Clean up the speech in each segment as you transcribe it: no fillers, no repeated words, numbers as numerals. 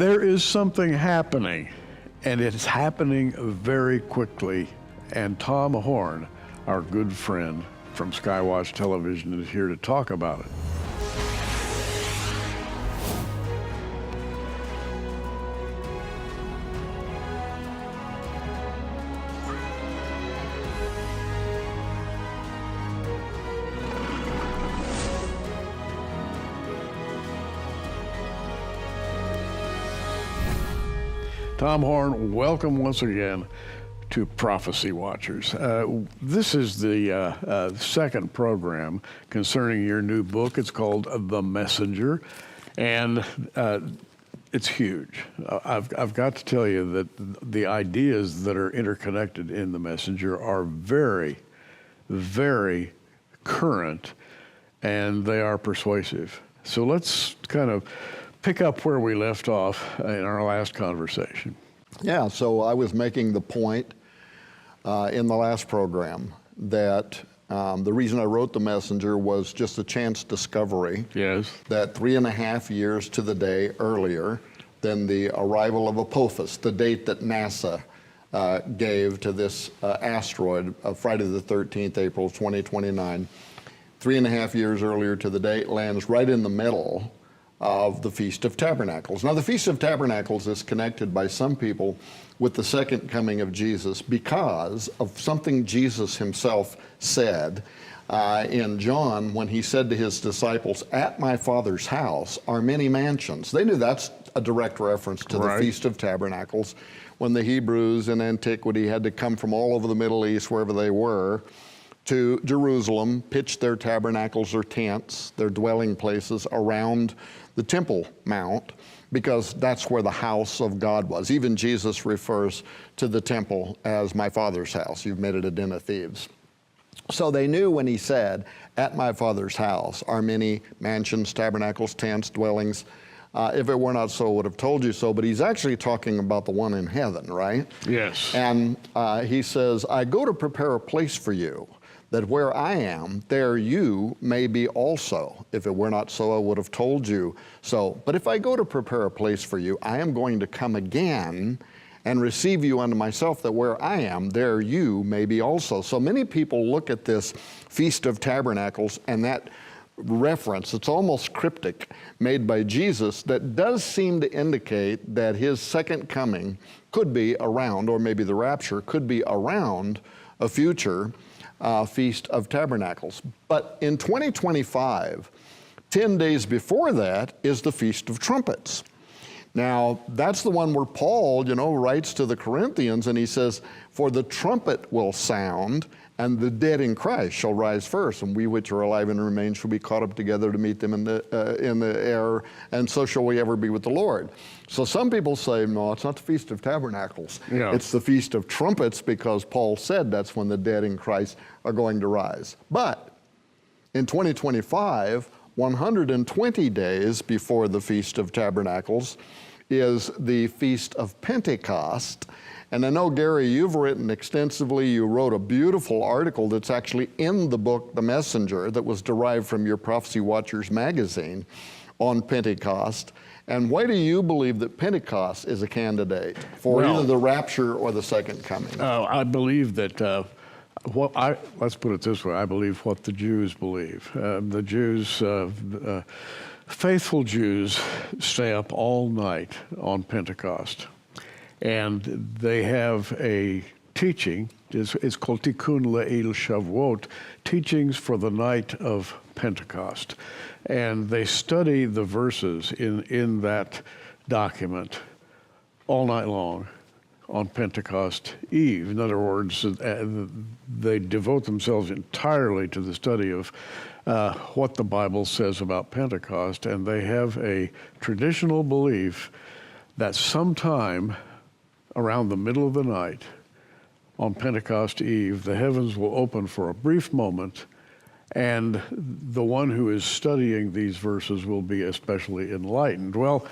There is something happening, and it's happening very quickly. And Tom Horn, our good friend from Skywatch Television, is here to talk about it. Tom Horn, welcome once again to Prophecy Watchers. This is the second program concerning your new book. It's called The Messenger, and it's huge. I've got to tell you that the ideas that are interconnected in The Messenger are very, very current, and they are persuasive. So let's kind of pick up where we left off in our last conversation. Yeah, so I was making the point in the last program that the reason I wrote The Messenger was just a chance discovery. Yes. That 3.5 years to the day earlier than the arrival of Apophis, the date that NASA gave to this asteroid, Friday the 13th, April 2029, 3.5 years earlier to the day, it lands right in the middle of the Feast of Tabernacles. Now, the Feast of Tabernacles is connected by some people with the second coming of Jesus because of something Jesus himself said in John when he said to his disciples, "At my Father's house are many mansions." They knew that's a direct reference to the Feast of Tabernacles, when the Hebrews in antiquity had to come from all over the Middle East, wherever they were, to Jerusalem, pitch their tabernacles or tents, their dwelling places around the Temple Mount, because that's where the house of God was. Even Jesus refers to the temple as my Father's house. You've made it a den of thieves. So they knew when he said, "At my Father's house are many mansions, tabernacles, tents, dwellings." If it were not so, I would have told you so. But he's actually talking about the one in heaven, right? Yes. And he says, "I go to prepare a place for you, that where I am, there you may be also. If it were not so, I would have told you so. But if I go to prepare a place for you, I am going to come again and receive you unto myself, that where I am, there you may be also." So many people look at this Feast of Tabernacles and that reference, it's almost cryptic, made by Jesus, that does seem to indicate that his second coming could be around, or maybe the rapture could be around a future Feast of Tabernacles. But in 2025, 10 days before that, is the Feast of Trumpets. Now, that's the one where Paul, writes to the Corinthians, and he says, "For the trumpet will sound, and the dead in Christ shall rise first, and we which are alive and remain shall be caught up together to meet them in the air, and so shall we ever be with the Lord." So some people say, no, it's not the Feast of Tabernacles. Yeah. It's the Feast of Trumpets, because Paul said that's when the dead in Christ are going to rise. But in 2025, 120 days before the Feast of Tabernacles is the Feast of Pentecost. And I know, Gary, you've written extensively. You wrote a beautiful article that's actually in the book, The Messenger, that was derived from your Prophecy Watchers magazine on Pentecost. And why do you believe that Pentecost is a candidate for either the rapture or the second coming? I believe that, let's put it this way, I believe what the Jews believe. The Jews, faithful Jews stay up all night on Pentecost. And they have a teaching, it's called Tikkun Le'il Shavuot, teachings for the night of Pentecost. And they study the verses in that document all night long on Pentecost Eve. In other words, they devote themselves entirely to the study of what the Bible says about Pentecost, and they have a traditional belief that sometime around the middle of the night on Pentecost Eve, the heavens will open for a brief moment, and the one who is studying these verses will be especially enlightened. Well,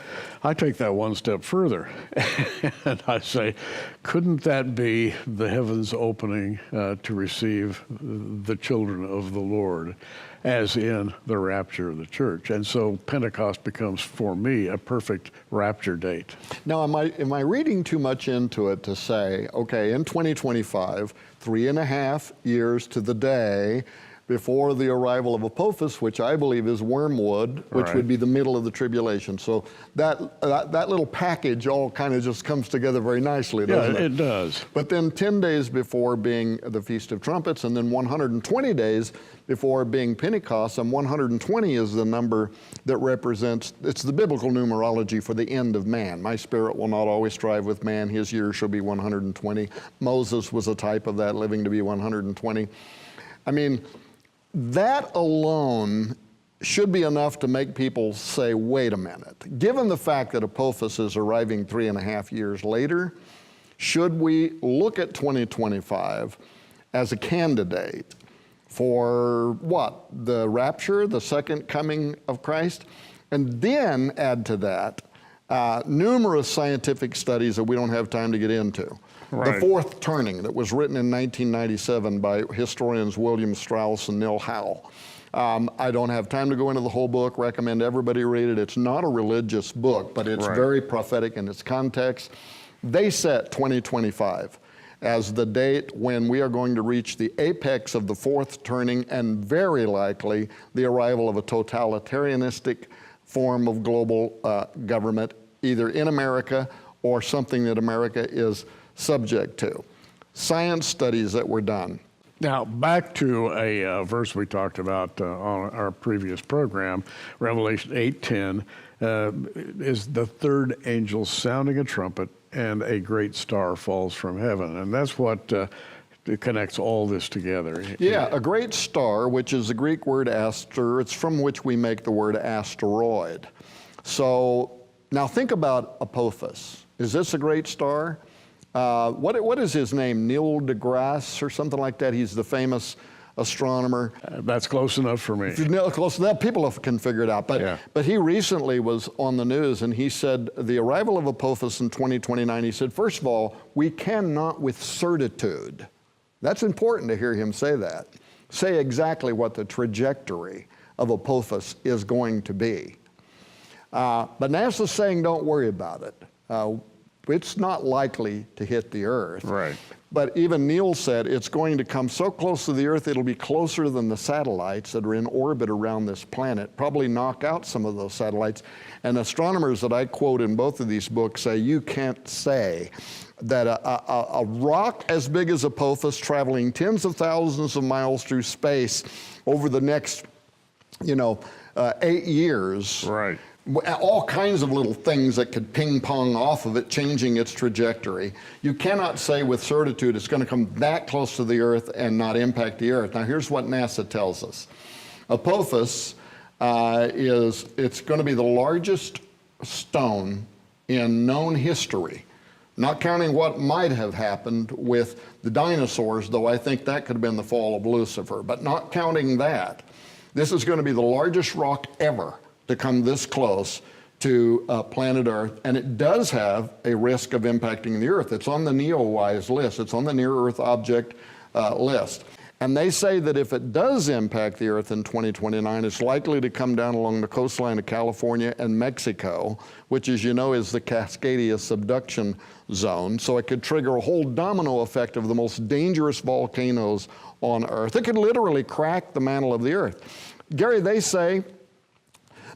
I take that one step further, and I say, couldn't that be the heavens opening to receive the children of the Lord? as in the rapture of the church. And so Pentecost becomes, for me, a perfect rapture date. Now, am I reading too much into it to say, okay, in 2025, 3.5 years to the day before the arrival of Apophis, which I believe is Wormwood, which Right. would be the middle of the tribulation. So that little package all kind of just comes together very nicely, doesn't it? Yeah, it does. But then 10 days before being the Feast of Trumpets, and then 120 days before being Pentecost, and 120 is the number that represents, it's the biblical numerology for the end of man. My spirit will not always strive with man, his years shall be 120. Moses was a type of that, living to be 120. I mean, that alone should be enough to make people say, wait a minute. Given the fact that Apophis is arriving 3.5 years later, should we look at 2025 as a candidate for what? The rapture, the second coming of Christ? And then add to that numerous scientific studies that we don't have time to get into. Right. The fourth turning that was written in 1997 by historians William Strauss and Neil Howe. I don't have time to go into the whole book, recommend everybody read it. It's not a religious book, but it's Right. very prophetic in its context. They set 2025 as the date when we are going to reach the apex of the fourth turning and very likely the arrival of a totalitarianistic form of global government, either in America or something that America is subject to. Science studies that were done. Now, back to a verse we talked about on our previous program, Revelation 8:10, is the third angel sounding a trumpet, and a great star falls from heaven. And that's what connects all this together. Yeah, a great star, which is the Greek word aster, it's from which we make the word asteroid. So now think about Apophis. Is this a great star? What is his name? Neil deGrasse or something like that? He's the famous astronomer. That's close enough for me. Close to that, people can figure it out. But, Yeah. but he recently was on the news and he said the arrival of Apophis in 2029, he said, first of all, we cannot with certitude, that's important to hear him say that, say exactly what the trajectory of Apophis is going to be. But NASA's saying don't worry about it. It's not likely to hit the Earth. Right. But even Neil said it's going to come so close to the Earth, it'll be closer than the satellites that are in orbit around this planet, probably knock out some of those satellites. And astronomers that I quote in both of these books say you can't say that a rock as big as Apophis traveling tens of thousands of miles through space over the next, 8 years. Right. All kinds of little things that could ping pong off of it, changing its trajectory. You cannot say with certitude it's going to come that close to the Earth and not impact the Earth. Now here's what NASA tells us. Apophis it's going to be the largest stone in known history, not counting what might have happened with the dinosaurs, though I think that could have been the fall of Lucifer, but not counting that. This is going to be the largest rock ever to come this close to planet Earth, and it does have a risk of impacting the Earth. It's on the NEOWISE list. It's on the Near Earth Object list. And they say that if it does impact the Earth in 2029, it's likely to come down along the coastline of California and Mexico, which, as you know, is the Cascadia subduction zone. So it could trigger a whole domino effect of the most dangerous volcanoes on Earth. It could literally crack the mantle of the Earth. Gary, they say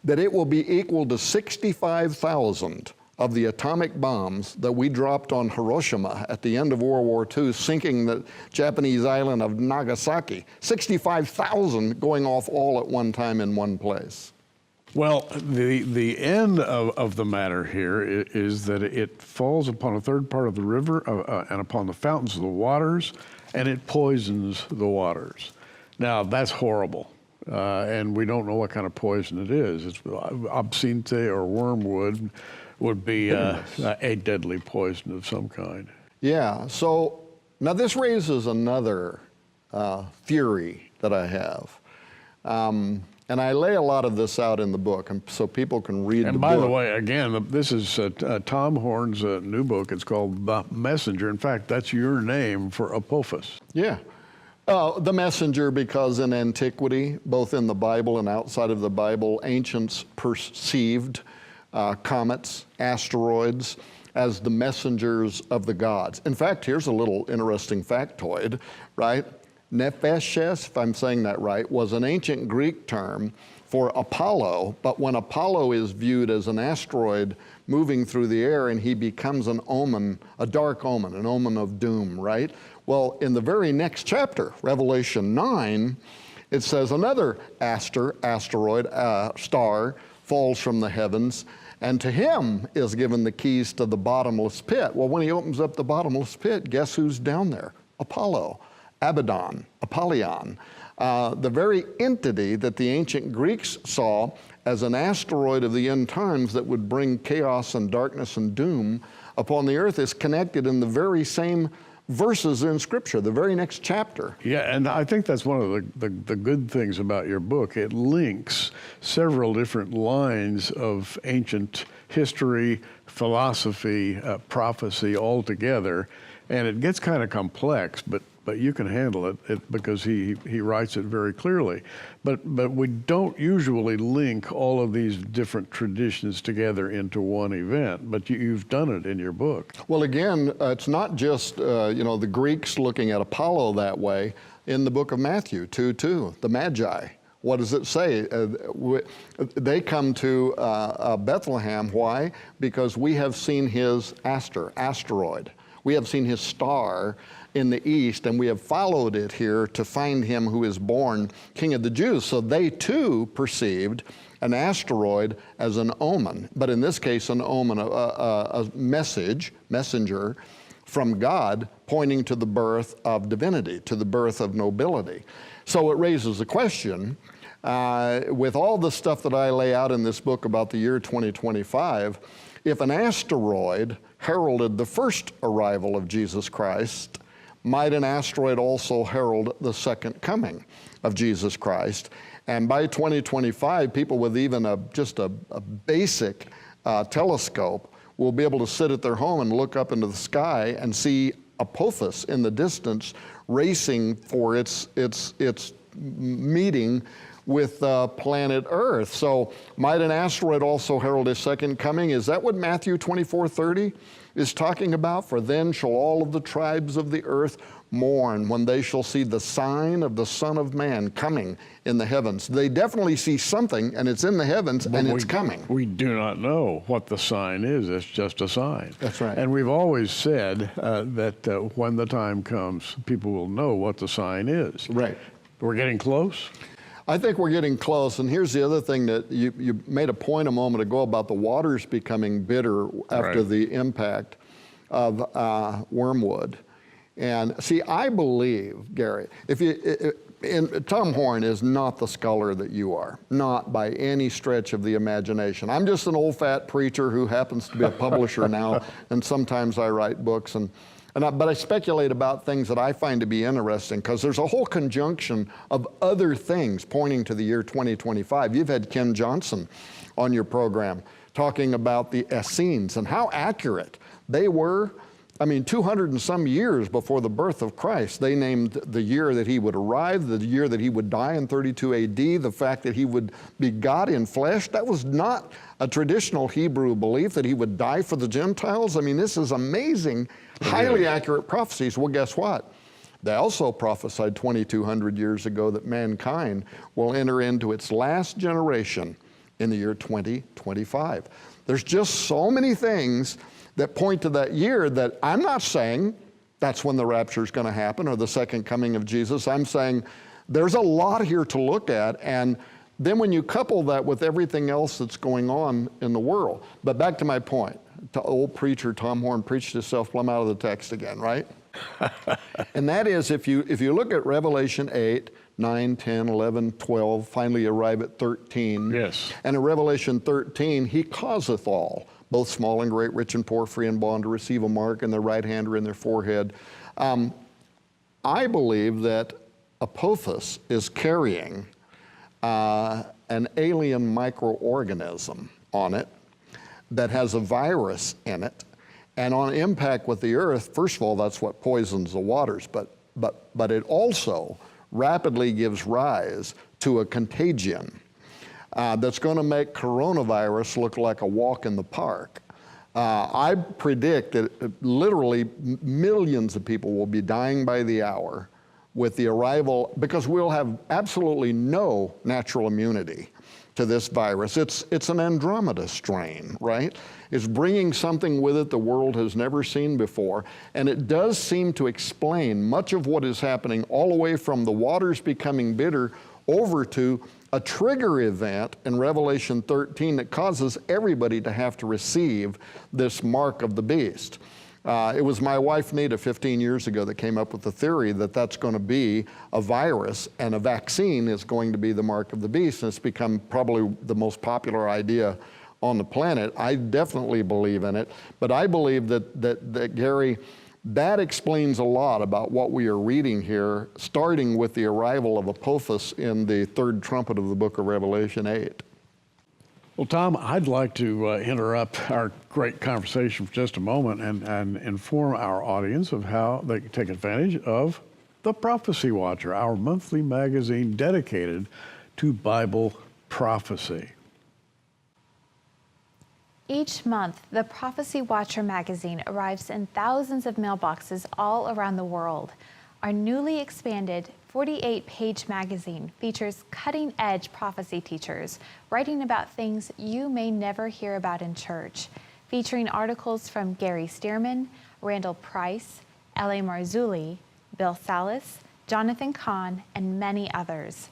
that it will be equal to 65,000 of the atomic bombs that we dropped on Hiroshima at the end of World War II, sinking the Japanese island of Nagasaki. 65,000 going off all at one time in one place. Well, the end of the matter here is that it falls upon a third part of the river and upon the fountains of the waters, and it poisons the waters. Now, that's horrible. And we don't know what kind of poison it is. It's absinthe or wormwood would be a deadly poison of some kind. Yeah, so now this raises another theory that I have. And I lay a lot of this out in the book, and so people can read the book. And by the way, again, this is Tom Horn's new book. It's called The Messenger. In fact, that's your name for Apophis. Yeah. The messenger, because in antiquity, both in the Bible and outside of the Bible, ancients perceived comets, asteroids, as the messengers of the gods. In fact, here's a little interesting factoid, right? Nepheses, if I'm saying that right, was an ancient Greek term for Apollo, but when Apollo is viewed as an asteroid moving through the air and he becomes an omen, a dark omen, an omen of doom, right? Well, in the very next chapter, Revelation 9, it says another asteroid, star, falls from the heavens, and to him is given the keys to the bottomless pit. Well, when he opens up the bottomless pit, guess who's down there? Apollo, Abaddon, Apollyon. The very entity that the ancient Greeks saw as an asteroid of the end times that would bring chaos and darkness and doom upon the earth is connected in the very same verses in Scripture, the very next chapter. Yeah, and I think that's one of the good things about your book. It links several different lines of ancient history, philosophy, prophecy all together, and it gets kind of complex, but you can handle it because he writes it very clearly. But we don't usually link all of these different traditions together into one event, but you've done it in your book. Well, again, it's not just the Greeks looking at Apollo that way. In the book of Matthew 2:2, the Magi, what does it say? They come to Bethlehem. Why? Because we have seen his asteroid. We have seen his star in the east, and we have followed it here to find him who is born King of the Jews. So they too perceived an asteroid as an omen, but in this case an omen, a messenger from God pointing to the birth of divinity, to the birth of nobility. So it raises the question, with all the stuff that I lay out in this book about the year 2025, if an asteroid heralded the first arrival of Jesus Christ, might an asteroid also herald the second coming of Jesus Christ? And by 2025, people with even just a basic telescope will be able to sit at their home and look up into the sky and see Apophis in the distance racing for its meeting with planet Earth. So might an asteroid also herald his second coming? Is that what Matthew 24:30 is talking about? For then shall all of the tribes of the earth mourn when they shall see the sign of the Son of Man coming in the heavens. They definitely see something, and it's in the heavens, and it's coming. We do not know what the sign is. It's just a sign. That's right. And we've always said that when the time comes, people will know what the sign is. Right. We're getting close. I think we're getting close, and here's the other thing that you made a point a moment ago about the waters becoming bitter after Right. the impact of Wormwood. And see, I believe, Gary, Tom Horn is not the scholar that you are, not by any stretch of the imagination. I'm just an old fat preacher who happens to be a publisher now, and sometimes I write books, but I speculate about things that I find to be interesting because there's a whole conjunction of other things pointing to the year 2025. You've had Ken Johnson on your program talking about the Essenes and how accurate they were. 200 and some years before the birth of Christ, they named the year that he would arrive, the year that he would die in 32 AD, the fact that he would be God in flesh. That was not a traditional Hebrew belief that he would die for the Gentiles. This is amazing, highly accurate prophecies. Well, guess what? They also prophesied 2,200 years ago that mankind will enter into its last generation in the year 2025. There's just so many things that point to that year that I'm not saying that's when the rapture is going to happen or the second coming of Jesus. I'm saying there's a lot here to look at, and then when you couple that with everything else that's going on in the world. But back to my point, old preacher Tom Horn preached himself plumb out of the text again, right? And that is, if you look at Revelation 8, 9, 10, 11, 12, finally arrive at 13. Yes. And in Revelation 13, he causeth all, both small and great, rich and poor, free and bond, to receive a mark in their right hand or in their forehead. I believe that Apophis is carrying an alien microorganism on it that has a virus in it. And on impact with the earth, first of all, that's what poisons the waters. But but it also rapidly gives rise to a contagion that's going to make coronavirus look like a walk in the park. I predict that literally millions of people will be dying by the hour with the arrival, because we'll have absolutely no natural immunity to this virus. It's an Andromeda strain, right? It's bringing something with it the world has never seen before, and it does seem to explain much of what is happening, all the way from the waters becoming bitter over to a trigger event in Revelation 13 that causes everybody to have to receive this mark of the beast. It was my wife, Nita, 15 years ago that came up with the theory that that's going to be a virus and a vaccine is going to be the mark of the beast. And it's become probably the most popular idea on the planet. I definitely believe in it. But I believe that Gary, that explains a lot about what we are reading here, starting with the arrival of Apophis in the third trumpet of the book of Revelation 8. Well, Tom, I'd like to interrupt our great conversation for just a moment and inform our audience of how they can take advantage of the Prophecy Watcher, our monthly magazine dedicated to Bible prophecy. Each month, the Prophecy Watcher magazine arrives in thousands of mailboxes all around the world. Our newly expanded 48-page magazine features cutting-edge prophecy teachers writing about things you may never hear about in church, featuring articles from Gary Stearman, Randall Price, L.A. Marzulli, Bill Salus, Jonathan Cahn, and many others.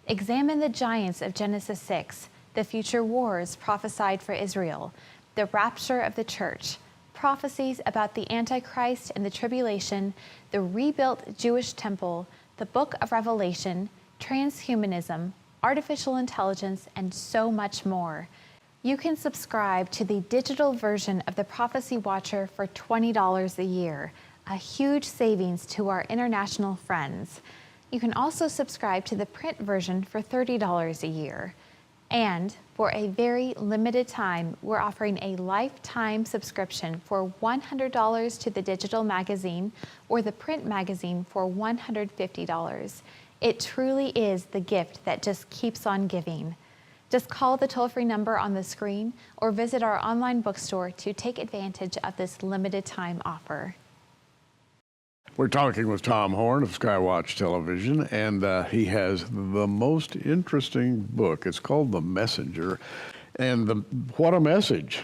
Examine the giants of Genesis 6, the future wars prophesied for Israel, the rapture of the church, prophecies about the Antichrist and the tribulation, the rebuilt Jewish temple, the book of Revelation, transhumanism, artificial intelligence, and so much more. You can subscribe to the digital version of the Prophecy Watcher for $20 a year, a huge savings to our international friends. You can also subscribe to the print version for $30 a year. And for a very limited time, we're offering a lifetime subscription for $100 to the digital magazine or the print magazine for $150. It truly is the gift that just keeps on giving. Just call the toll-free number on the screen or visit our online bookstore to take advantage of this limited time offer. We're talking with Tom Horn of Skywatch Television, and he has the most interesting book. It's called The Messenger. And what a message.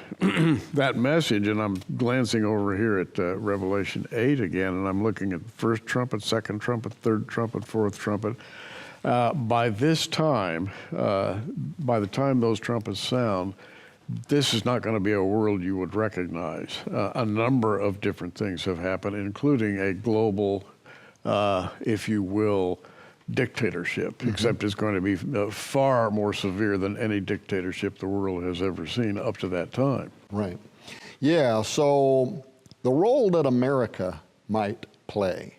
That message, and I'm glancing over here at Revelation 8 again, and I'm looking at the first trumpet, second trumpet, third trumpet, fourth trumpet. By this time, by the time those trumpets sound, this is not going to be a world you would recognize. A number of different things have happened, including a global, if you will, dictatorship, except it's going to be far more severe than any dictatorship the world has ever seen up to that time. Right. Yeah, so the role that America might play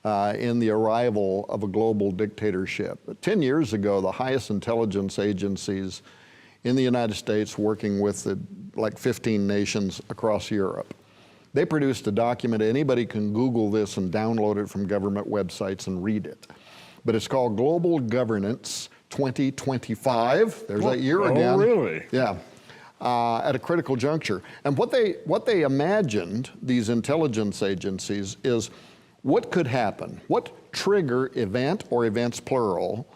in the arrival of a global dictatorship. 10 years ago, the highest intelligence agencies in the United States, working with like 15 nations across Europe, they produced a document. Anybody can Google this and download it from government websites and read it. But it's called Global Governance 2025. There's that year again. Oh, really? Yeah. At a critical juncture. And what they imagined, these intelligence agencies, is what could happen, what trigger event, or events plural,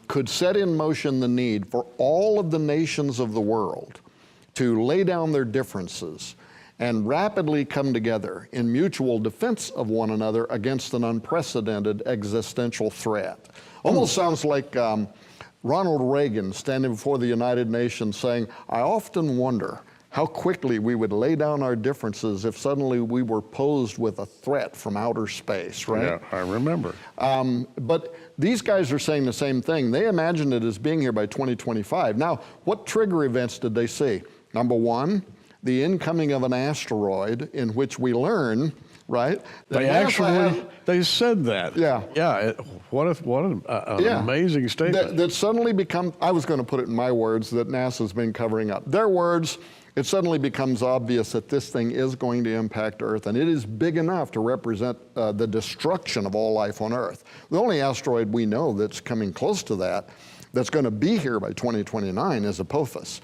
could set in motion the need for all of the nations of the world to lay down their differences and rapidly come together in mutual defense of one another against an unprecedented existential threat. Almost sounds like Ronald Reagan standing before the United Nations saying, "I often wonder how quickly we would lay down our differences if suddenly we were posed with a threat from outer space," right? Yeah, I remember. But these guys are saying the same thing. They imagined it as being here by 2025. Now, what trigger events did they see? Number one, the incoming of an asteroid, in which we learn, right? They said that. Yeah. Yeah. What an amazing statement. That suddenly become, I was going to put it in my words, that NASA's been covering up. Their words, it suddenly becomes obvious that this thing is going to impact Earth, and it is big enough to represent the destruction of all life on Earth. The only asteroid we know that's coming close to that, that's going to be here by 2029, is Apophis.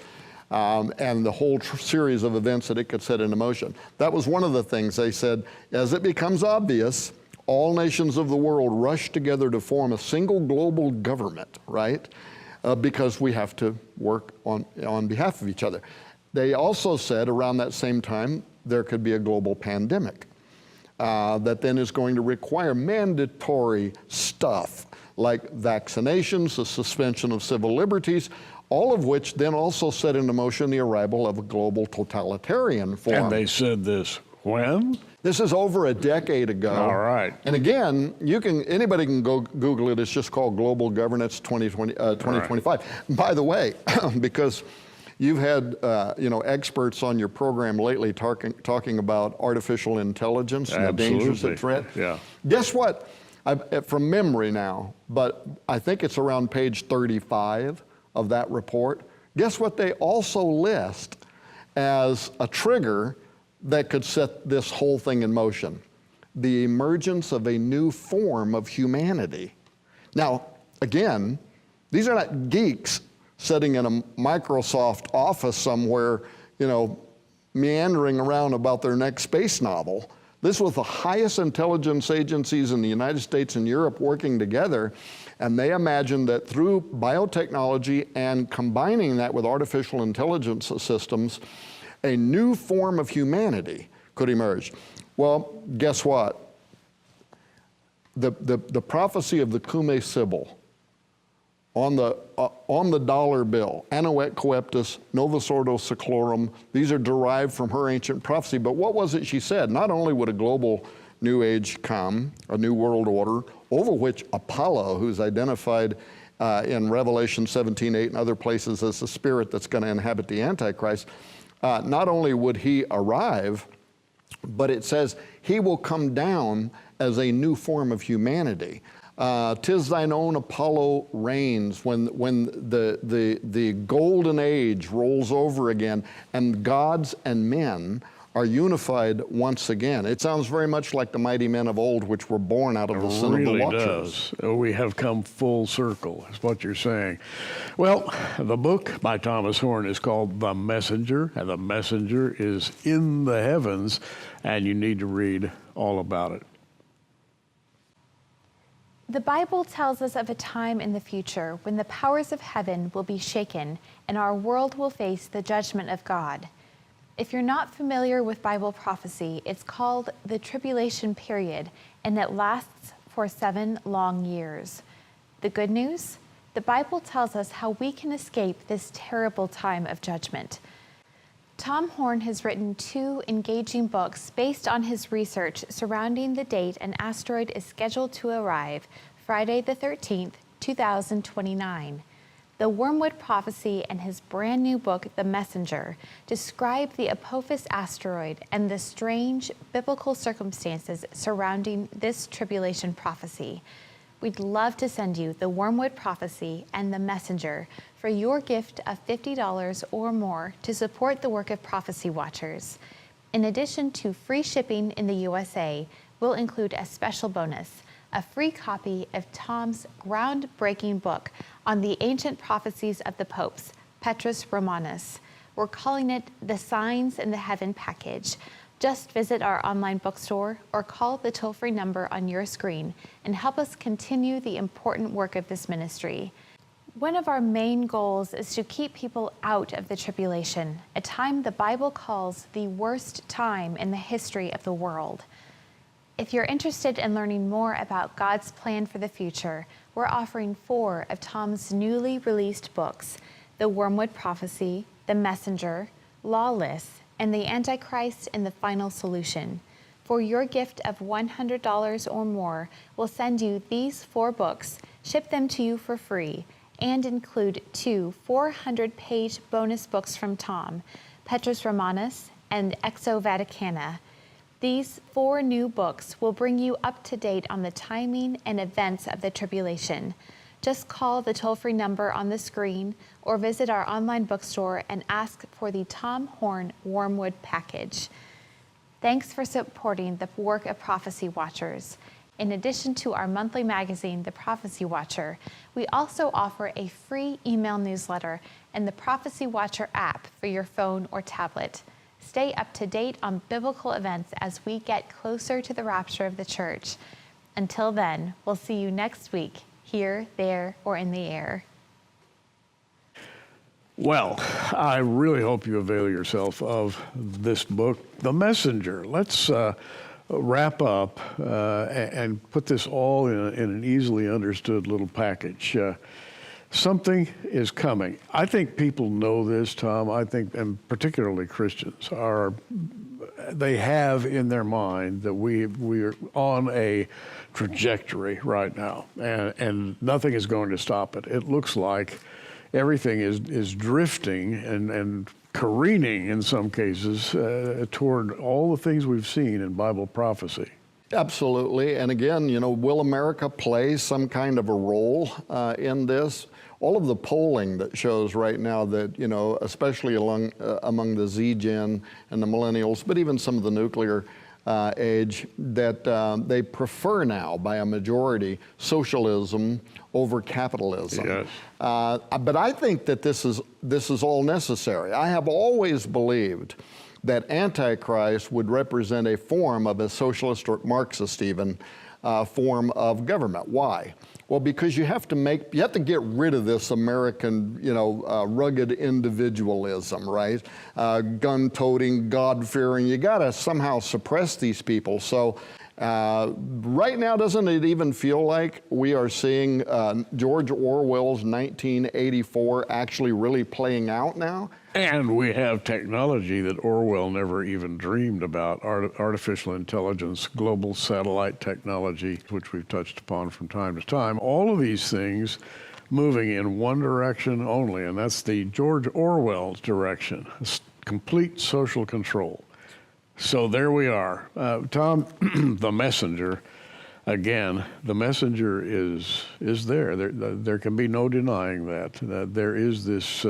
And the whole series of events that it could set into motion. That was one of the things they said, as it becomes obvious, all nations of the world rush together to form a single global government, right? Because we have to work on behalf of each other. They also said around that same time, there could be a global pandemic that then is going to require mandatory stuff like vaccinations, the suspension of civil liberties, all of which then also set into motion the arrival of a global totalitarian form. And they said this when? This is over a decade ago. All right. And again, anybody can go Google it. It's just called Global Governance 2025. Right. By the way, because you've had experts on your program lately talking about artificial intelligence and the dangers that threat. Yeah. Guess what? From memory now, but I think it's around page 35 of that report. Guess what they also list as a trigger that could set this whole thing in motion? The emergence of a new form of humanity. Now, again, these are not geeks sitting in a Microsoft office somewhere, meandering around about their next space novel. This was the highest intelligence agencies in the United States and Europe working together, and they imagined that through biotechnology and combining that with artificial intelligence systems, a new form of humanity could emerge. Well, guess what? The prophecy of the Cumae Sibyl on the dollar bill, Annuet Coeptus, Novus Ordo Seclorum, these are derived from her ancient prophecy. But what was it she said? Not only would a global new age come, a new world order, over which Apollo, who's identified in Revelation 17:8 and other places as the spirit that's going to inhabit the Antichrist, not only would he arrive, but it says he will come down as a new form of humanity. 'Tis thine own Apollo reigns when the golden age rolls over again and gods and men are unified once again. It sounds very much like the mighty men of old which were born out of the sin of the watchers. It really does. We have come full circle, is what you're saying. Well, the book by Thomas Horn is called The Messenger, and the messenger is in the heavens, and you need to read all about it. The Bible tells us of a time in the future when the powers of heaven will be shaken and our world will face the judgment of God. If you're not familiar with Bible prophecy, it's called the Tribulation Period, and it lasts for 7 long years. The good news? The Bible tells us how we can escape this terrible time of judgment. Tom Horn has written 2 engaging books based on his research surrounding the date an asteroid is scheduled to arrive, Friday the 13th, 2029. The Wormwood Prophecy and his brand new book, The Messenger, describe the Apophis asteroid and the strange biblical circumstances surrounding this tribulation prophecy. We'd love to send you the Wormwood Prophecy and The Messenger for your gift of $50 or more to support the work of Prophecy Watchers. In addition to free shipping in the USA, we'll include a special bonus, a free copy of Tom's groundbreaking book on the ancient prophecies of the popes, Petrus Romanus. We're calling it the Signs in the Heaven package. Just visit our online bookstore or call the toll-free number on your screen and help us continue the important work of this ministry. One of our main goals is to keep people out of the tribulation, a time the Bible calls the worst time in the history of the world. If you're interested in learning more about God's plan for the future, we're offering 4 of Tom's newly released books, The Wormwood Prophecy, The Messenger, Lawless, and The Antichrist and the Final Solution. For your gift of $100 or more, we'll send you these 4 books, ship them to you for free, and include 2 400-page bonus books from Tom, Petrus Romanus and Exo Vaticana. These 4 new books will bring you up to date on the timing and events of the tribulation. Just call the toll-free number on the screen or visit our online bookstore and ask for the Tom Horn Wormwood package. Thanks for supporting the work of Prophecy Watchers. In addition to our monthly magazine, The Prophecy Watcher, we also offer a free email newsletter and the Prophecy Watcher app for your phone or tablet. Stay up to date on biblical events as we get closer to the rapture of the church. Until then, we'll see you next week, here, there, or in the air. Well, I really hope you avail yourself of this book, The Messenger. Let's wrap up and put this all in an easily understood little package. Something is coming. I think people know this, Tom. I think, and particularly Christians, they have in their mind that we are on a trajectory right now, and nothing is going to stop it. It looks like everything is drifting and careening in some cases toward all the things we've seen in Bible prophecy. Absolutely. And again, will America play some kind of a role in this? All of the polling that shows right now that, especially among the Z-Gen and the millennials, but even some of the nuclear age, that they prefer now by a majority socialism over capitalism. Yes. But I think that this is all necessary. I have always believed that Antichrist would represent a form of a socialist or Marxist even form of government. Why? Well, because you have to get rid of this American, rugged individualism, right? Gun-toting, God-fearing. You got to somehow suppress these people. So right now, doesn't it even feel like we are seeing George Orwell's 1984 actually really playing out now? And we have technology that Orwell never even dreamed about, artificial intelligence, global satellite technology, which we've touched upon from time to time. All of these things moving in one direction only, and that's the George Orwell direction, complete social control. So there we are. Tom, the messenger, again, the messenger is there. There can be no denying that there is this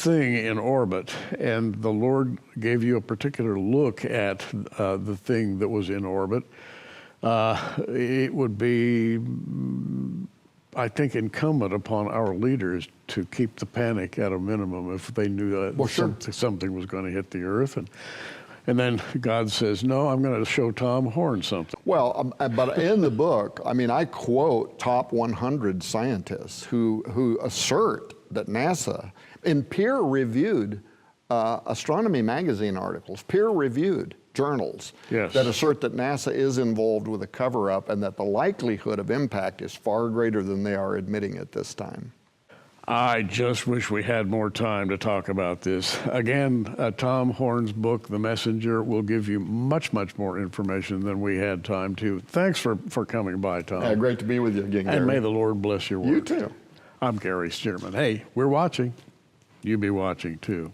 thing in orbit, and the Lord gave you a particular look at the thing that was in orbit. It would be, I think, incumbent upon our leaders to keep the panic at a minimum if they knew that something was going to hit the earth. And then God says, no, I'm going to show Tom Horn something. Well, but in the book, I quote top 100 scientists who assert that NASA, in peer-reviewed astronomy magazine articles, peer-reviewed journals, yes, that assert that NASA is involved with a cover-up and that the likelihood of impact is far greater than they are admitting at this time. I just wish we had more time to talk about this. Again, Tom Horn's book, The Messenger, will give you much, much more information than we had time to. Thanks for coming by, Tom. Yeah, great to be with you again, Gary. And may the Lord bless your work. You too. I'm Gary Stearman. Hey, we're watching. You be watching too.